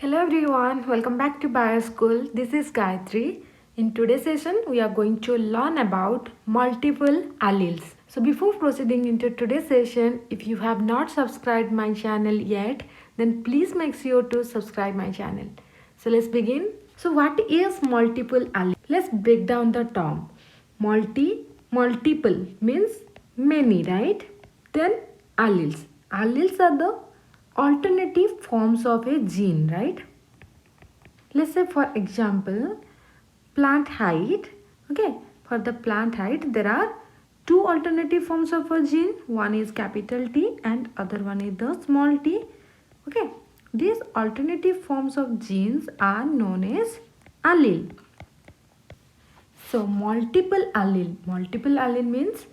Hello everyone, welcome back to BioSchool. This is Gayatri. In today's session, we are going to learn about multiple alleles. So before proceeding into today's session, if you have not subscribed my channel yet, then please make sure to subscribe my channel. So let's begin. So what is multiple allele? Let's break down the term. Multiple means many, right? Then alleles. Alleles are the alternative forms of a gene, right? Let's say for example, plant height. Okay, for the plant height there are two alternative forms of a gene. One is capital T and other one is the small t. Okay, these alternative forms of genes are known as allele. So multiple allele means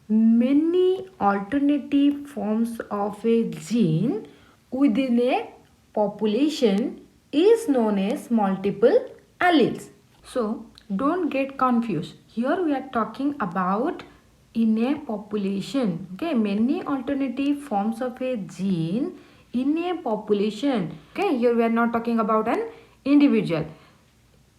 many alternative forms of a gene within a population is known as multiple alleles. So don't get confused. Here we are talking about in a population. Okay, many alternative forms of a gene in a population. Okay, here we are not talking about an individual.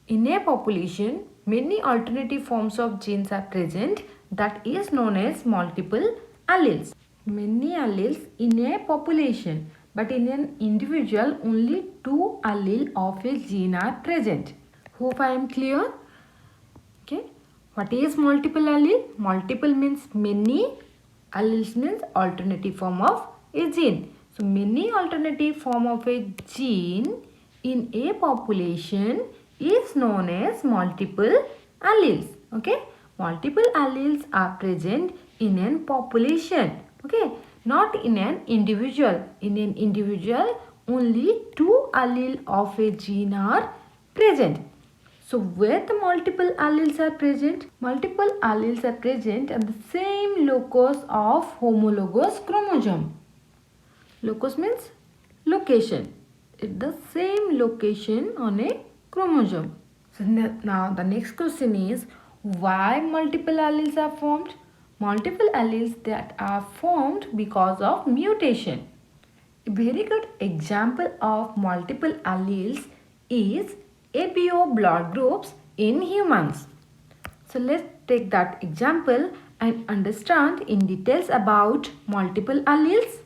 In a population, many alternative forms of genes are present, that is known as multiple alleles. Many alleles in a population, but in an individual only two alleles of a gene are present. Hope I am clear. Okay. What is multiple allele? Multiple means many, alleles means alternative form of a gene. So many alternative form of a gene in a population is known as multiple alleles. Okay, multiple alleles are present in a population. Okay, not in an individual. In an individual, only two alleles of a gene are present. So where the multiple alleles are present? Multiple alleles are present at the same locus of homologous chromosome. Locus means location. At the same location on a chromosome. So now the next question is, why multiple alleles are formed? Multiple alleles that are formed because of mutation. A very good example of multiple alleles is ABO blood groups in humans. So let's take that example and understand in details about multiple alleles.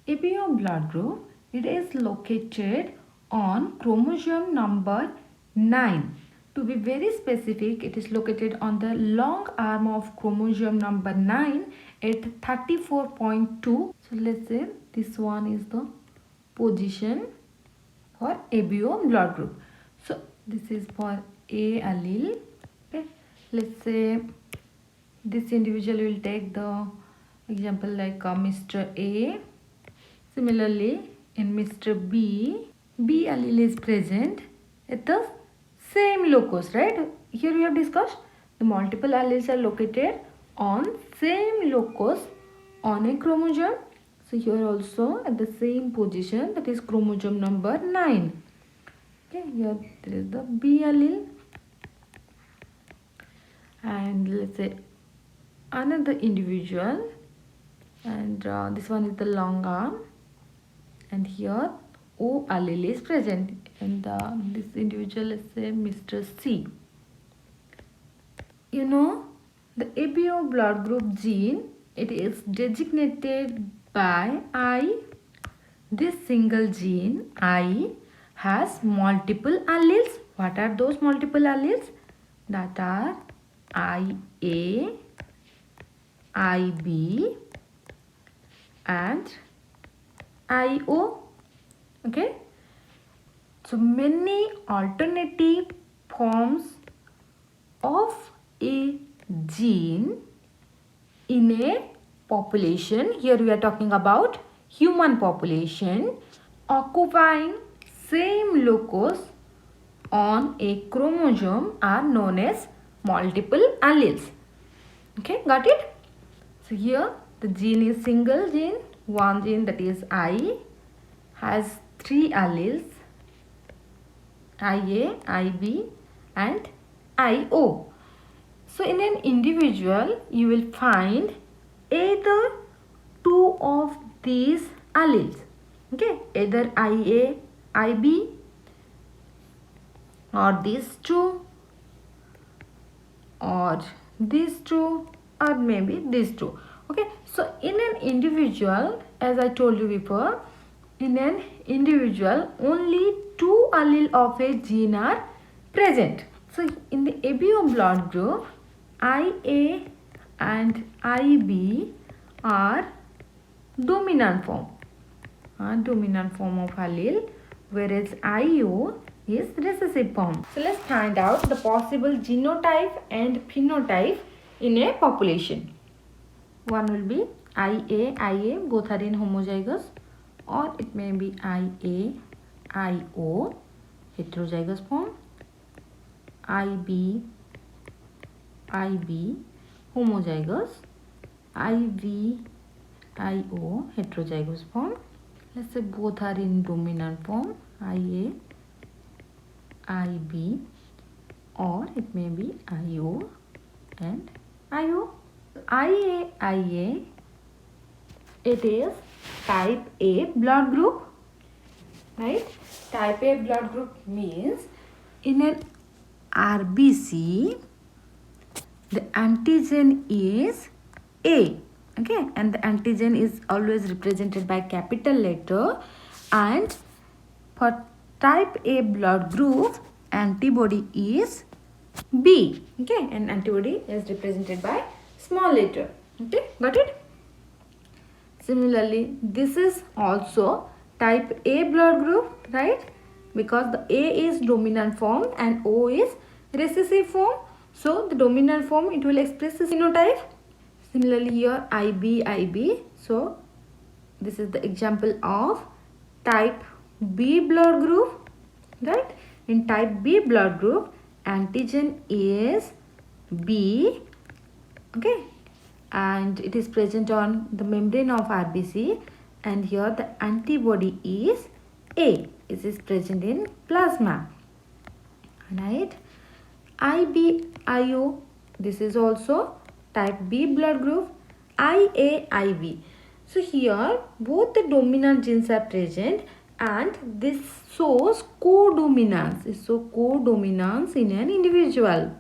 ABO blood group, it is located on chromosome number 9. To be very specific, it is located on the long arm of chromosome number 9 at 34.2. So let's say this one is the position for ABO blood group. So this is for A allele. Okay, let's say this individual will take the example like Mr. A. Similarly, in Mr. B, B allele is present at the same locus, right? Here we have discussed the multiple alleles are located on same locus on a chromosome. So here also at the same position, that is chromosome number 9. Okay, here there is the B allele, and let's say another individual, and this one is the long arm, and here O allele is present, and this individual, let's say Mr. C. You know, the ABO blood group gene, it is designated by I. This single gene I has multiple alleles. What are those multiple alleles? That are IA, IB and IO. Okay, so many alternative forms of a gene in a population. Here we are talking about human population occupying same locus on a chromosome are known as multiple alleles. Okay, got it? So here the gene is single gene. One gene, that is I, has three alleles, IA, IB and IO. So in an individual, you will find either two of these alleles. Okay, either IA, IB or these two, or these two, or maybe these two. Okay, so in an individual, as I told you before, in an individual only two allele of a gene are present. So in the ABO blood group, IA and IB are dominant form, of allele, whereas IO is recessive form. So let's find out the possible genotype and phenotype in a population. One will be IA, both are in homozygous, or it may be IA, IO, heterozygous form, IB, homozygous, IV, IO, heterozygous form. Let's say both are in dominant form, IA, IB, or it may be IO and IO. IA, it is type A blood group, right? Type A blood group means in an RBC, the antigen is A, okay, and the antigen is always represented by capital letter, and for type A blood group, antibody is B, okay, and antibody is represented by small letter, okay, got it? Similarly, this is also type A blood group, right? Because the A is dominant form and O is recessive form. So the dominant form, it will express the phenotype. Similarly here IB. So this is the example of type B blood group, right? In type B blood group, antigen is B, okay, and it is present on the membrane of RBC, and here the antibody is A. It is present in plasma, right? IO, this is also type B blood group, IB. So here both the dominant genes are present, and this shows codominance. So codominance in an individual.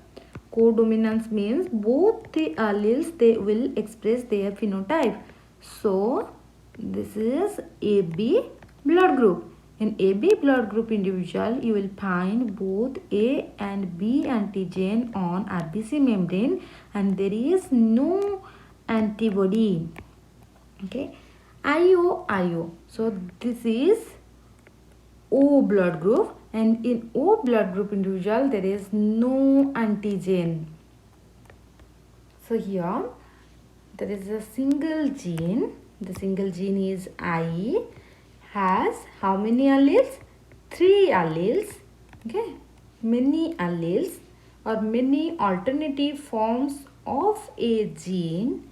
Codominance means both the alleles, they will express their phenotype. So this is AB blood group. In AB blood group individual, you will find both A and B antigen on RBC membrane, and there is no antibody. Okay, IO. So this is O blood group, and in O blood group individual there is no antigen. So here there is a single gene. The single gene is I, has how many alleles? 3 alleles. Okay, many alleles or many alternative forms of a gene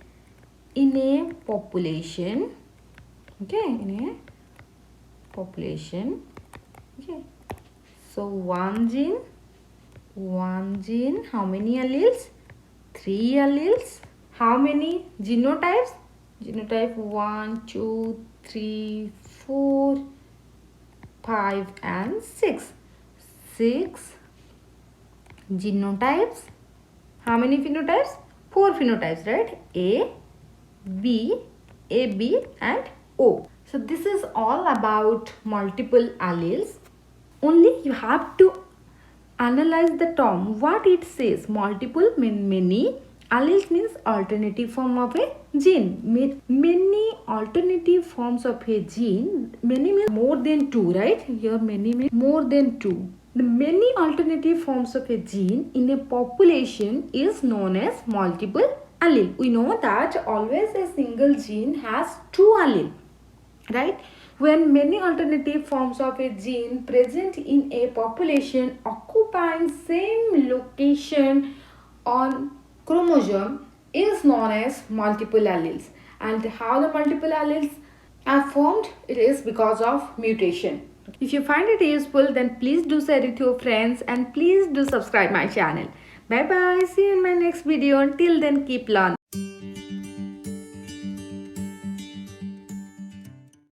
in a population. Okay, in a population. Okay, so one gene, how many alleles? 3 alleles. How many genotypes? Genotype 1, 2, 3, 4, 5 and 6. 6 genotypes. How many phenotypes? 4 phenotypes, right? A, B, AB and O. So this is all about multiple alleles. Only you have to analyze the term, what it says. Multiple mean many. Alleles means alternative form of a gene. Many alternative forms of a gene. Many means more than 2, right? Here many means more than 2. The many alternative forms of a gene in a population is known as multiple allele. We know that always a single gene has 2 allele, right? When many alternative forms of a gene present in a population occupying same location on chromosome is known as multiple alleles. And how the multiple alleles are formed? It is because of mutation. If you find it useful, then please do share it to your friends, and please do subscribe my channel. Bye bye. See you in my next video. Until then, keep learning.